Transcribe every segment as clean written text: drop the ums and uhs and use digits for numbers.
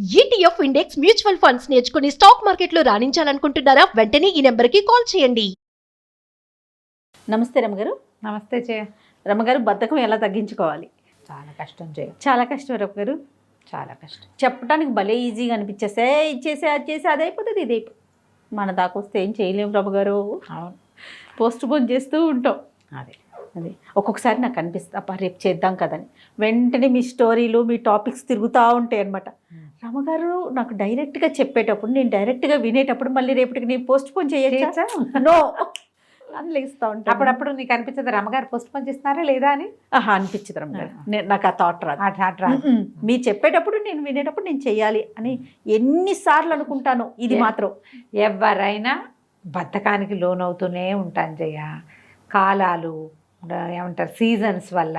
ETF index mutual funds నేర్చుకుని stock మార్కెట్లో రాణించాలనుకుంటున్నారా? వెంటనే ఈ నెంబర్కి కాల్ చేయండి. నమస్తే రమ్మగారు. నమస్తే జయ. రమ్మగారు, బద్ధకం ఎలా తగ్గించుకోవాలి? చాలా కష్టం జయ, చాలా కష్టం రమ్మగారు. చాలా కష్టం. చెప్పడానికి భలే ఈజీగా అనిపించేస్తే ఇచ్చేసి అది చేసి అది అయిపోతుంది ఇది అయిపోతుంది. మన దాకా వస్తే ఏం చేయలేము రమ్మగారు. అవును, పోస్ట్ పోన్ చేస్తూ ఉంటాం. అదే అది ఒక్కొక్కసారి నాకు అనిపిస్తుంది, అబ్బా రేపు చేద్దాం కదని. వెంటనే మీ స్టోరీలు మీ టాపిక్స్ తిరుగుతూ ఉంటాయి అనమాట. రమ్మగారు నాకు డైరెక్ట్గా చెప్పేటప్పుడు, నేను డైరెక్ట్గా వినేటప్పుడు మళ్ళీ రేపటికి నేను పోస్ట్ పోన్ చేయొచ్చా నో అని లేస్తూ ఉంటాను. అప్పుడప్పుడు నీకు అనిపించదు రమ్మగారు పోస్ట్ పోన్ చేస్తున్నారా లేదా అని? అనిపించదు రమ్మగారు. నాకు ఆ థాట్ రాదు. మీరు చెప్పేటప్పుడు నేను వినేటప్పుడు నేను చెయ్యాలి అని ఎన్నిసార్లు అనుకుంటాను. ఇది మాత్రం ఎవరైనా బద్ధకానికి లోనవుతూనే ఉంటాను జయ. కాలాలు ఏమంటారు, సీజన్స్ వల్ల,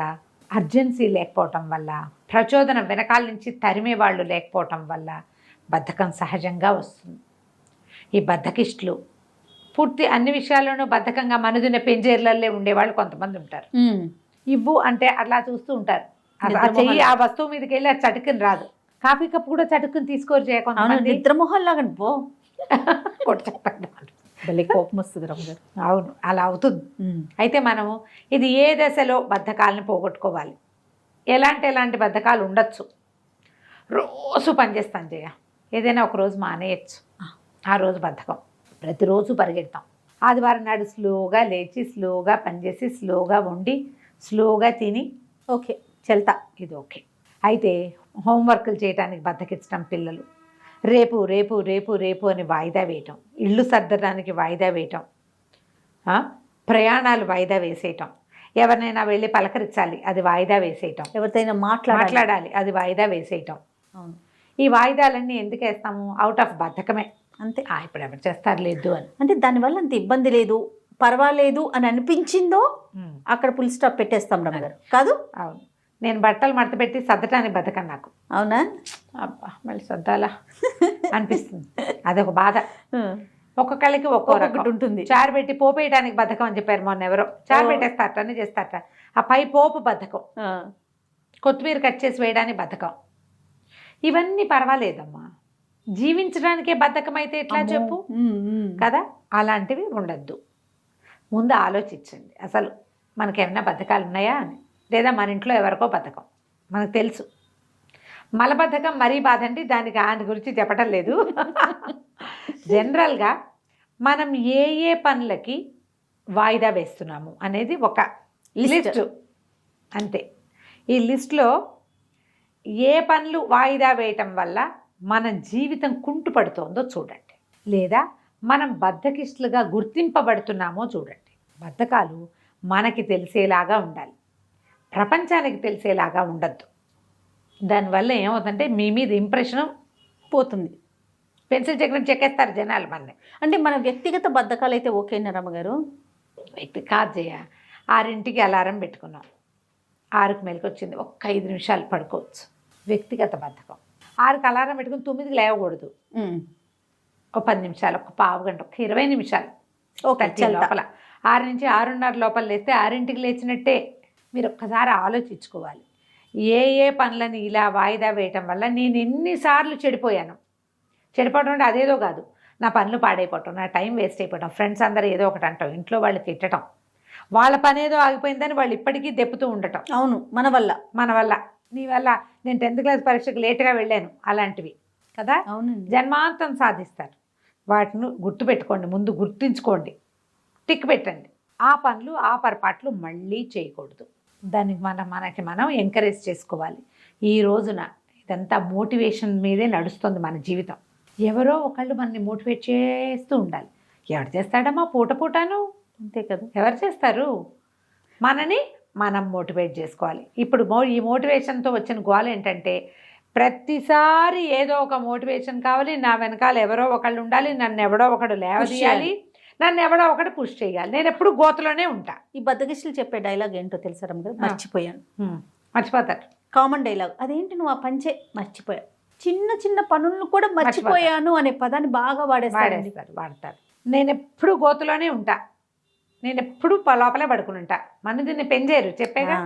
అర్జెన్సీ లేకపోవటం వల్ల, ప్రచోదన వెనకాల నుంచి తరిమే వాళ్ళు లేకపోవటం వల్ల బద్ధకం సహజంగా వస్తుంది. ఈ బద్ధకిష్టులు పూర్తి అన్ని విషయాల్లోనూ బద్ధకంగా మనదున్న పెంజేర్లల్లే ఉండేవాళ్ళు కొంతమంది ఉంటారు. ఇవ్వు అంటే అట్లా చూస్తూ ఉంటారు. చెయ్యి ఆ వస్తువు మీదకి వెళ్ళి అది చటుకుని రాదు. కాఫీ కప్పు కూడా చటుకుని తీసుకోరు చేయకుండా నిద్రమోహంలాగా పో కొట్టు చెప్పండి. భలే కోపం వస్తుంది రమ్మగారు. అవును, అలా అవుతుంది. అయితే మనము ఇది ఏ దశలో బద్ధకాలను పోగొట్టుకోవాలి, ఎలాంటి బద్ధకాలు ఉండొచ్చు. రోజు పనిచేస్తాను జయ, ఏదైనా ఒక రోజు మానేయచ్చు. ఆ రోజు బద్ధకం. ప్రతిరోజు పరిగెడతాం. ఆదివారం నాడు స్లోగా లేచి స్లోగా పనిచేసి స్లోగా వండి స్లోగా తిని ఓకే చెల్తా, ఇది ఓకే. అయితే హోంవర్క్లు చేయడానికి బద్ధకించడం, పిల్లలు రేపు రేపు రేపు రేపు అని వాయిదా వేయటం, ఇళ్ళు సర్దడానికి వాయిదా వేయటం, ప్రయాణాలు వాయిదా వేసేయటం, ఎవరినైనా వెళ్ళి పలకరించాలి అది వాయిదా వేసేయటం, ఎవరితోనైనా మాట్లాడాలి అది వాయిదా వేసేయటం. అవును, ఈ వాయిదాలన్నీ ఎందుకు వేస్తాము? అవుట్ ఆఫ్ బద్ధకమే. అంతే. ఇప్పుడు ఎవరు చేస్తారు లేదు అని. అంటే దానివల్ల అంత ఇబ్బంది లేదు, పర్వాలేదు అని అనిపించిందో అక్కడ ఫుల్ స్టాప్ పెట్టేస్తాం రమ్మగారు కాదు? అవును, నేను బట్టలు మడత పెట్టి సర్దటానికి బద్ధకం నాకు. అవునా? అబ్బా మళ్ళీ సర్దాలా అనిపిస్తుంది, అదొక బాధ. ఒక్కొక్కళ్ళకి ఒక్కొక్కటి ఉంటుంది. చారు పెట్టి పోపేయడానికి బద్ధకం అని చెప్పారు మొన్న ఎవరో. చారు పెట్టేస్తారట, అన్నీ చేస్తారట. ఆ పై పోపు బద్ధకం. కొత్తిమీర కట్ చేసి వేయడానికి బద్ధకం. ఇవన్నీ పర్వాలేదమ్మా, జీవించడానికే బద్ధకం అయితే ఎట్లా చెప్పు కదా? అలాంటివి ఉండద్దు. ముందు ఆలోచించండి, అసలు మనకేమైనా బద్ధకాలు ఉన్నాయా అని. లేదా మన ఇంట్లో ఎవరికో బద్ధకం మనకు తెలుసు. మలబద్ధకం మరీ బాధ అండి, దాని గురించి చెప్పటం లేదు. జనరల్గా మనం ఏ పనులకి వాయిదా వేస్తున్నాము అనేది ఒక లిస్టు అంతే. ఈ లిస్టులో ఏ పనులు వాయిదా వేయటం వల్ల మన జీవితం కుంటుపడుతోందో చూడండి, లేదా మనం బద్ధకిష్టులుగా గుర్తింపబడుతున్నామో చూడండి. బద్ధకాలు మనకి తెలిసేలాగా ఉండాలి, ప్రపంచానికి తెలిసేలాగా ఉండద్దు. దానివల్ల ఏమవుతుందంటే మీ మీద ఇంప్రెషన్ పోతుంది. పెన్సిల్ చెక్కిన చెక్కేస్తారు జనాలు మనని. అంటే మన వ్యక్తిగత బద్ధకాలు అయితే ఓకేనా రమ్మగారు? వ్యక్తి కాదు జయ. 6ంటికి అలారం పెట్టుకున్నాం, 6కి మెలకొచ్చింది, ఒక్క 5 నిమిషాలు పడుకోవచ్చు. వ్యక్తిగత బద్ధకం. 6కి అలారం పెట్టుకుని 9కి లేవకూడదు. ఒక 10 నిమిషాలు, ఒక పావు గంట, ఒక 20 నిమిషాలు లోపల. 6 నుంచి 6:30 లోపల లేస్తే 6ంటికి లేచినట్టే. మీరు ఒక్కసారి ఆలోచించుకోవాలి, ఏ పనులని ఇలా వాయిదా వేయటం వల్ల నేను ఎన్నిసార్లు చెడిపోయాను. చెడిపోవడం అంటే అదేదో కాదు, నా పనులు పాడైపోవటం, నా టైం వేస్ట్ అయిపోవటం, ఫ్రెండ్స్ అందరూ ఏదో ఒకటి అంటాం, ఇంట్లో వాళ్ళు తిట్టడం, వాళ్ళ పని ఏదో ఆగిపోయిందని వాళ్ళు ఇప్పటికీ దెప్పుతూ ఉండటం. అవును, మన వల్ల నీ వల్ల నేను 10th క్లాస్ పరీక్షకు లేటుగా వెళ్ళాను, అలాంటివి కదా. అవును, జన్మాంతం సాధిస్తారు. వాటిని గుర్తుపెట్టుకోండి, ముందు గుర్తుంచుకోండి, టిక్ పెట్టండి. ఆ పనులు ఆ పొరపాట్లు మళ్ళీ చేయకూడదు. దానికి మనకి మనం ఎంకరేజ్ చేసుకోవాలి. ఈ రోజున ఇదంతా మోటివేషన్ మీదే నడుస్తుంది మన జీవితం. ఎవరో ఒకళ్ళు మనని మోటివేట్ చేస్తూ ఉండాలి. ఎవరు చేస్తాడమ్మా పూటను? అంతే కదా, ఎవరు చేస్తారు? మనని మనం మోటివేట్ చేసుకోవాలి. ఇప్పుడు ఈ మోటివేషన్తో వచ్చిన గోల్ ఏంటంటే, ప్రతిసారి ఏదో ఒక మోటివేషన్ కావాలి, నా వెనకాల ఎవరో ఒకళ్ళు ఉండాలి, నన్ను ఎవడో ఒకడు లేవదీయాలి, నన్ను ఎవడో ఒకటి పుష్ చేయాలి, నేను ఎప్పుడు గోతులోనే ఉంటా. ఈ బద్దకిష్టులు చెప్పే డైలాగ్ ఏంటో తెలుసా రమ్మగారు? మర్చిపోయాను. మర్చిపోతారు. కామన్ డైలాగ్ అదేంటి, నువ్వు ఆ పంచే మర్చిపోయా. చిన్న చిన్న పనులను కూడా మర్చిపోయాను అనే పదాన్ని బాగా వాడతారు. నేను ఎప్పుడు గోతులోనే ఉంటా, నేను ఎప్పుడు లోపలే పడుకుని ఉంటా. మన దీన్ని పెంచేరు చెప్పేగా.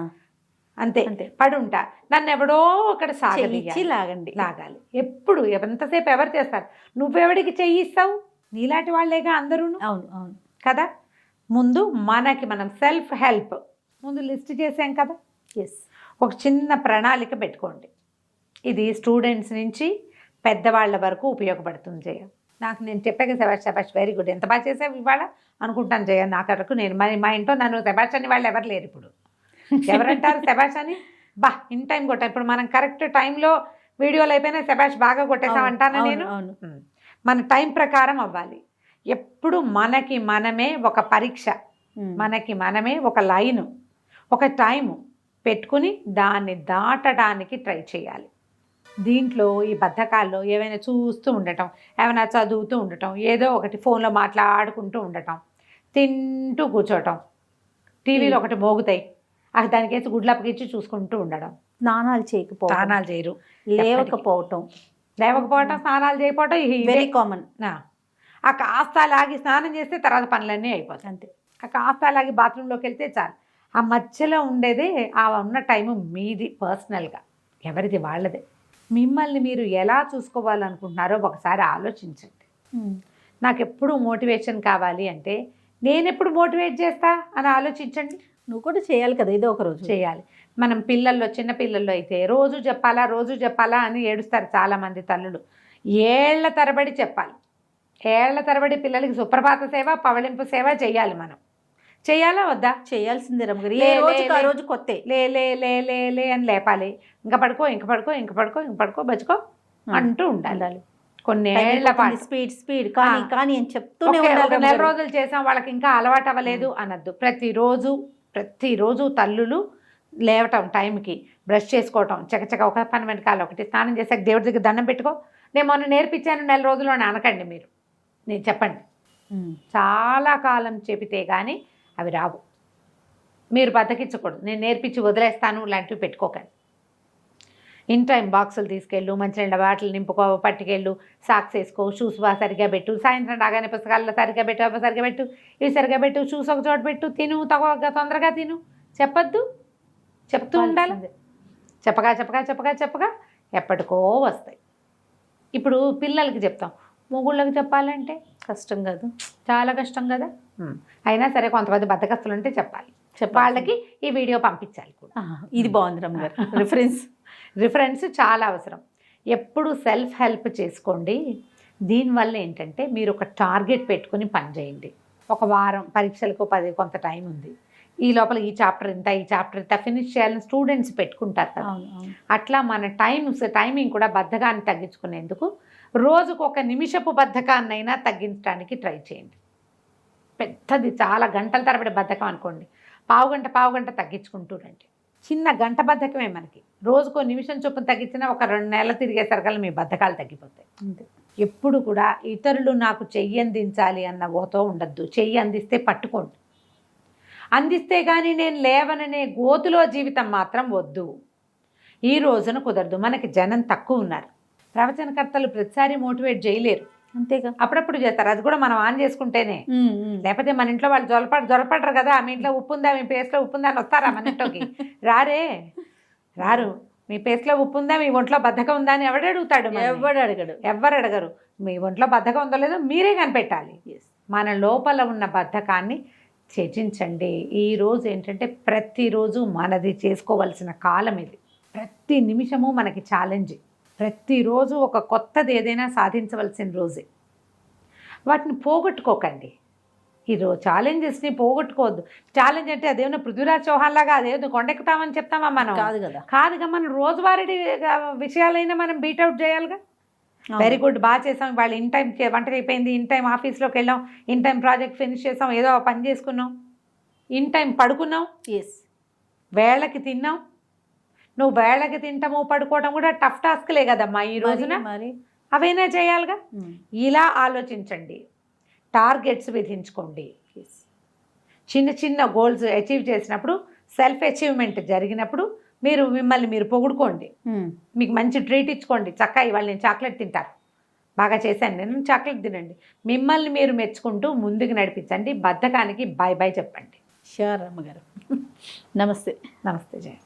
అంతే అంతే. పడి ఉంటా, నన్ను ఎవడో ఒకటి చెయ్యిచ్చి సాగదీయాలి, లాగండి. లాగాలి. ఎప్పుడు ఎంతసేపు ఎవరు చేస్తారు? నువ్వెవడికి చెయ్యిస్తావు? నీలాంటి వాళ్ళేగా అందరూను అవును అవును. కదా. ముందు మనకి మనం సెల్ఫ్ హెల్ప్ ముందు లిస్ట్ చేసాం కదా, ఎస్. ఒక చిన్న ప్రణాళిక పెట్టుకోండి. ఇది స్టూడెంట్స్ నుంచి పెద్దవాళ్ళ వరకు ఉపయోగపడుతుంది జయ. నాకు నేను చెప్పాక శభాష్ వెరీ గుడ్, ఎంత బాగా చేసావు ఇవాళ అనుకుంటాను జయ. నాకు వరకు నేను మా ఇంట్లో నన్ను శభాష్ అని వాళ్ళు ఎవరు లేరు ఇప్పుడు. ఎవరంటారు శభాష్ అని? బా ఇన్ టైం కొట్టా. ఇప్పుడు మనం కరెక్ట్ టైంలో వీడియోలు అయిపోయినా శభాష్ బాగా కొట్టేసాం అంటాను నేను. మన టైం ప్రకారం అవ్వాలి. ఎప్పుడు మనకి మనమే ఒక పరీక్ష, మనకి మనమే ఒక లైను, ఒక టైము పెట్టుకుని దాన్ని దాటడానికి ట్రై చేయాలి. దీంట్లో ఈ బద్ధకాల్లో ఏమైనా చూస్తూ ఉండటం, ఏమైనా చదువుతూ ఉండటం, ఏదో ఒకటి ఫోన్లో మాట్లాడుకుంటూ ఉండటం, తింటూ కూర్చోటం, టీవీలో ఒకటి మోగుతాయి దానికేసి గుడ్లప్పగిచ్చి చూసుకుంటూ ఉండడం, స్నానాలు చేయకపోవడం, స్నానాలు చేయరు, లేవకపోవటం, స్నానాలు చేయకపోవటం వెరీ కామన్. ఆ కాస్త లాగి స్నానం చేస్తే తర్వాత పనులన్నీ అయిపోతాయి. అంతే. ఆ కాస్త లాగి బాత్రూంలోకి వెళ్తే చాలు. ఆ మధ్యలో ఉండేదే ఆ ఉన్న టైము మీది, పర్సనల్గా ఎవరిది వాళ్ళదే. మిమ్మల్ని మీరు ఎలా చూసుకోవాలనుకుంటున్నారో ఒకసారి ఆలోచించండి. నాకు ఎప్పుడు మోటివేషన్ కావాలి అంటే నేను ఎప్పుడు మోటివేట్ చేస్తా అని ఆలోచించండి. నువ్వు కూడా చేయాలి కదా, ఏదో ఒక రోజు చేయాలి. మనం పిల్లల్లో, చిన్న పిల్లల్లో అయితే రోజు చెప్పాలా అని ఏడుస్తారు చాలామంది తల్లులు. ఏళ్ల తరబడి చెప్పాలి. ఏళ్ల తరబడి పిల్లలకి సుప్రభాత సేవ, పవళింపు సేవ చేయాలి. మనం చేయాలా వద్దా? చేయాల్సిందే రమ్మగారు. ఏ రోజుకి ఆ రోజు కొత్తే లే లే లే లే లే అని లేపాలి. ఇంకా పడుకో బచ్చుకో అంటూ ఉండాలి. కొన్ని ఏళ్ల పాటు స్పీడ్ కానీ అని చెప్తూనే ఉండాలి. నెల రోజులు చేసాం వాళ్ళకి ఇంకా అలవాటు అవ్వలేదు అనద్దు. ప్రతిరోజు తల్లులు లేవటం టైంకి, బ్రష్ చేసుకోవటం, చకచక ఒక పని వెనకాల ఒకటి, స్నానం చేసాక దేవుడి దగ్గర దండం పెట్టుకో, నేను మొన్న నేర్పించాను నెల రోజుల్లో అనకండి మీరు. నేను చెప్పండి, చాలా కాలం చెబితే కానీ అవి రావు. మీరు బతకించకూడదు. నేను నేర్పించి వదిలేస్తాను లాంటివి పెట్టుకోకండి. ఇన్ టైం బాక్సులు తీసుకెళ్ళు, మంచినీళ్ళ బాటిల్ నింపుకో, పట్టుకెళ్ళు, సాక్స్ వేసుకో, షూస్ బాగా సరిగ్గా పెట్టు, సాయంత్రం రాగానే పుస్తకాల్లో సరిగ్గా పెట్టు, ఇవి సరిగ్గా పెట్టు, షూస్ ఒక చోట పెట్టు, తిను తొందరగా తిను చెప్పద్దు. చెప్తూ ఉండాలి. చెప్పగా ఎప్పటికో వస్తాయి. ఇప్పుడు పిల్లలకి చెప్తాం, మొగుళ్ళకి చెప్పాలంటే కష్టం కాదు, చాలా కష్టం కదా. అయినా సరే కొంతమంది బద్దకస్తులు అంటే చెప్పాలి. వాళ్ళకి ఈ వీడియో పంపించాలి కూడా. ఇది బాగుంది రమ్మగారు. రిఫరెన్స్ చాలా అవసరం. ఎప్పుడు సెల్ఫ్ హెల్ప్ చేసుకోండి. దీనివల్ల ఏంటంటే మీరు ఒక టార్గెట్ పెట్టుకుని పని చేయండి. ఒక వారం పరీక్షలకు కొంత టైం ఉంది, ఈ లోపల ఈ చాప్టర్ ఇంత ఫినిష్ చేయాలని స్టూడెంట్స్ పెట్టుకుంటారు కదా. అట్లా మన టైమింగ్ కూడా బద్ధకాన్ని తగ్గించుకునేందుకు రోజుకు ఒక నిమిషపు బద్ధకాన్నైనా తగ్గించడానికి ట్రై చేయండి. పెద్దది చాలా గంటల తరబడి బద్ధకం అనుకోండి, పావు గంట తగ్గించుకుంటూరండి. చిన్న గంట బద్ధకమే మనకి. రోజుకో నిమిషం చొప్పున తగ్గించినా ఒక 2 నెలలు తిరిగేసరికల్లా మీ బద్ధకాలు తగ్గిపోతాయి. అంతే. ఎప్పుడు కూడా ఇతరులు నాకు చెయ్యి అందించాలి అన్న ఓతో ఉండద్దు. చెయ్యి అందిస్తే పట్టుకోండి. అందిస్తే కానీ నేను లేవననే గోతులో జీవితం మాత్రం వద్దు. ఈ రోజున కుదరదు. మనకి జనం తక్కువ ఉన్నారు. ప్రవచనకర్తలు ప్రతిసారి మోటివేట్ చేయలేరు. అంతేగా, అప్పుడప్పుడు చేస్తారు. అది కూడా మనం ఆన్ చేసుకుంటేనే. లేకపోతే మన ఇంట్లో వాళ్ళు జొలపడరు కదా. మీ ఇంట్లో ఉప్పు ఉందా, మీ పేస్ట్లో ఉప్పు ఉందా అని వస్తారా మన ఇంట్లోకి? రారు. మీ పేస్ట్లో ఉప్పు ఉందా, మీ ఒంట్లో బద్ధకం ఉందా అని ఎవడు అడుగుతాడు? ఎవరు అడగరు. మీ ఒంట్లో బద్ధకం ఉందో లేదో మీరే కనిపెట్టాలి. మన లోపల ఉన్న బద్ధకాన్ని త్యజించండి. ఈరోజు ఏంటంటే ప్రతిరోజు మనది చేసుకోవాల్సిన కాలం ఇది. ప్రతి నిమిషము మనకి ఛాలెంజ్. ప్రతిరోజు ఒక కొత్తది ఏదైనా సాధించవలసిన రోజే. వాటిని పోగొట్టుకోకండి. ఈరోజు ఛాలెంజెస్ని పోగొట్టుకోవద్దు. ఛాలెంజ్ అంటే అదేమన్నా పృథ్వీరాజ్ చౌహాన్ లాగా అదేదో కొండెక్కుతామని చెప్తామా మనం? కాదుగా. మనం రోజువారీ విషయాలైనా మనం బీట్అవుట్ చేయాలిగా. వెరీ గుడ్, బాగా చేసాం, వాళ్ళు ఇన్ టైం వంట అయిపోయింది, ఇన్ టైం ఆఫీస్లోకి వెళ్ళాం, ఇన్ టైం ప్రాజెక్ట్ ఫినిష్ చేసాం, ఏదో పని చేసుకున్నాం, ఇన్ టైం పడుకున్నాం, వేళకి తిన్నాం. నువ్వు వేళకి తింటాము పడుకోవడం కూడా టఫ్ టాస్క్లే కదమ్మా ఈ రోజున. అవైనా చేయాలిగా. ఇలా ఆలోచించండి. టార్గెట్స్ విధించుకోండి. చిన్న చిన్న గోల్స్ అచీవ్ చేసినప్పుడు, సెల్ఫ్ అచీవ్మెంట్ జరిగినప్పుడు మిమ్మల్ని మీరు పొగుడుకోండి. మీకు మంచి ట్రీట్ ఇచ్చుకోండి. చక్కగా ఇవాళ నేను చాక్లెట్ తింటాను, బాగా చేశాను నేను, చాక్లెట్ తినండి. మిమ్మల్ని మీరు మెచ్చుకుంటూ ముందుకు నడిపించండి. బద్ధకానికి బాయ్ చెప్పండి. షూర్ అమ్మగారు. నమస్తే. నమస్తే జయ.